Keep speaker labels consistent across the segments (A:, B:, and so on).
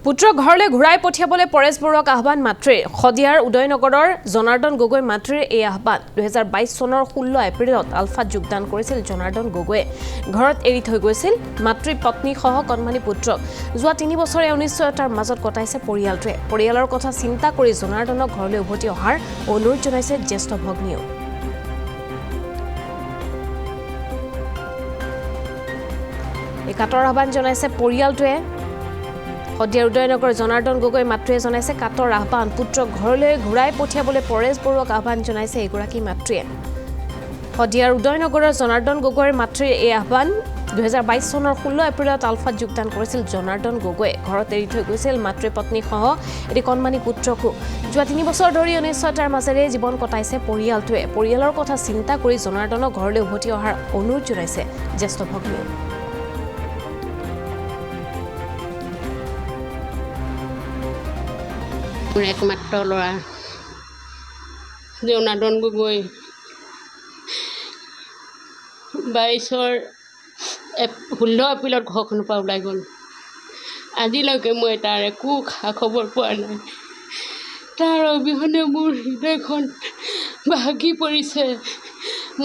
A: পুত্ৰক ঘৰলৈ ঘূৰাই পঠিয়াবলৈ পৰেশ বৰুৱাক আহ্বান মাতৃৰ খদিয়াৰ উদয়নগৰৰ জনাৰ্দন গগৈ মাতৃৰ এই আহ্বান 2022 চনৰ 16 এপ্ৰিলত আলফাত যোগদান কৰিছিল জনাৰ্দন গগৈয়ে ঘৰত এৰি থৈ গৈছিল মাতৃ পত্নী সহ কণমানি পুত্ৰক যোৱা 3 বছৰীয়া অনিশ্চয়তাৰ মাজত কটাইছে পৰিয়ালটোৱে পৰিয়ালৰ কথা চিন্তা কৰি জনাৰ্দনক ঘৰলৈ উভতি অহাৰ অনুৰোধ জনাইছে জ্যেষ্ঠ ভগ্নীও একাতৰ আহ্বান জনাইছে পৰিয়ালটোৱে খদিয়াৰ উদয়নগৰ জনাৰ্দন গগৈ মাতৃয়ে জনাইছে কাতৰ আহ্বান পুত্ৰক ঘৰলৈ ঘূৰাই পঠিয়াবলৈ পৰেশ বৰুৱাক আহ্বান জনাইছে এগৰাকী মাতৃয়ে খদিয়াৰ উদয়নগৰৰ জনাৰ্দন গগৈৰ মাতৃৰ এই আহ্বান 2022 চনৰ 16 এপ্ৰিলত আলফাত যোগদান কৰিছিল জনাৰ্দন গগৈয়ে ঘৰত এৰি থৈ গৈছিল মাতৃ পত্নী সহ এটি কণমানি পুত্ৰকো যোৱা 3 বছৰ ধৰি অনিশ্চয়তাৰ মাজেৰে জীৱন কটাইছে পৰিয়ালটোৱে পৰিয়ালৰ কথা চিন্তা কৰি জনাৰ্দনক ঘৰলৈ উভতি অহাৰ অনুৰোধ জনাইছে জ্যেষ্ঠ ভগ্নীয়ে
B: একমাত্ৰ ল'ৰা জনাৰ্দন গগৈ 22 16 এপ্ৰিলত ঘৰখনৰ পৰা ওলাই গ'ল আজিলৈকে মই তাৰ একো খা খবৰ পোৱা নাই তাৰ অবিহনে মোৰ হৃদয়খন ভাগি পৰিছে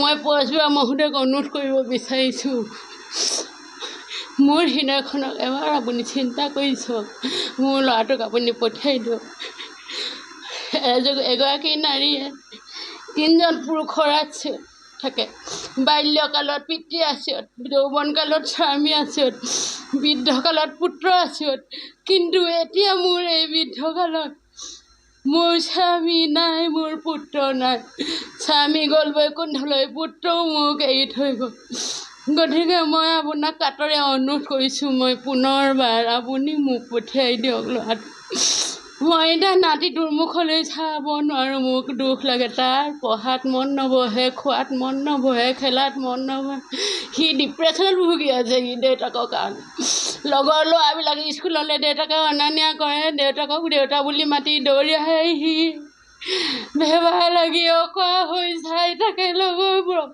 B: মই পৰশুৰাম মহোদয়ক অনুৰোধ কৰিব বিচাৰিছোঁ মোৰ হৃদয়খনক এবাৰ আপুনি চিন্তা কৰি চাওক মোৰ ল'ৰাটোক আপুনি পঠিয়াই দিয়ক এগৰাকী নাৰীয়ে 3জন পুৰুষৰ আছে থাকে বাল্যকালত পিতৃ আছিয়ত যৌৱনকালত স্বামী আছিয়ত বৃদ্ধকালত পুত্ৰ আছিয়ত কিন্তু এতিয়া মোৰ এই বৃদ্ধকালত মোৰ স্বামী নাই মোৰ পুত্ৰ নাই স্বামী গ'ল বৈকুণ্ঠলৈ পুত্ৰও মোক এৰি থৈ গ'ল গতিকে মই আপোনাক কাতৰে অনুৰোধ কৰিছোঁ মই পুনৰবাৰ আপুনি মোক পঠিয়াই দিয়ক ল'ৰাটো মই এতিয়া নাতিটোৰ মুখলৈ চাব নোৱাৰোঁ মোক দুখ লাগে তাৰ পঢ়াত মন নবহে খোৱাত মন নবহে খেলাত মন নবহে সি ডিপ্ৰেশ্যনত ভুগি আছে সি দেউতাকৰ কাৰণে লগৰ ল'ৰাবিলাক স্কুললৈ দেউতাকে অনা নিয়া কৰে দেউতাকক দেউতা বুলি মাতি দৌৰি আহে সি বেমাৰ লাগি অকৰা হৈ চাই থাকে লগৰবোৰক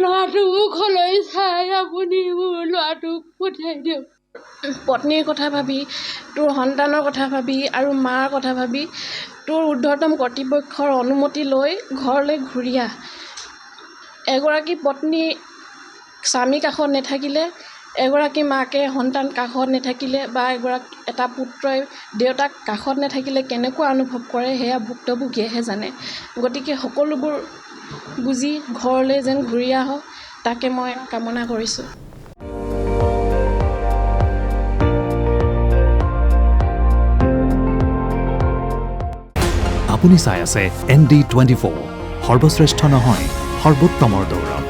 B: ল'ৰাটোৰ মুখলৈ চাই আপুনি মোৰ ল'ৰাটোক পঠিয়াই দিয়ক
C: পত্নীৰ কথা ভাবি তোৰ সন্তানৰ কথা ভাবি আৰু মাৰ কথা ভাবি তোৰ ঊৰ্ধ্বতম কৰ্তৃপক্ষৰ অনুমতি লৈ ঘৰলৈ ঘূৰি আহ এগৰাকী পত্নী স্বামী কাষত নাথাকিলে এগৰাকী মাকে সন্তান কাষত নাথাকিলে বা এটা পুত্ৰই দেউতাক কাষত নাথাকিলে কেনেকুৱা অনুভৱ কৰে সেয়া ভুক্তভোগীয়েহে জানে গতিকে সকলোবোৰ বুজি ঘৰলৈ যেন ঘূৰি আহক তাকে মই কামনা কৰিছোঁ
D: আপুনি চাই আছে ND24 সৰ্বশ্ৰেষ্ঠ নহয় সৰ্বোত্তমৰ দৌৰ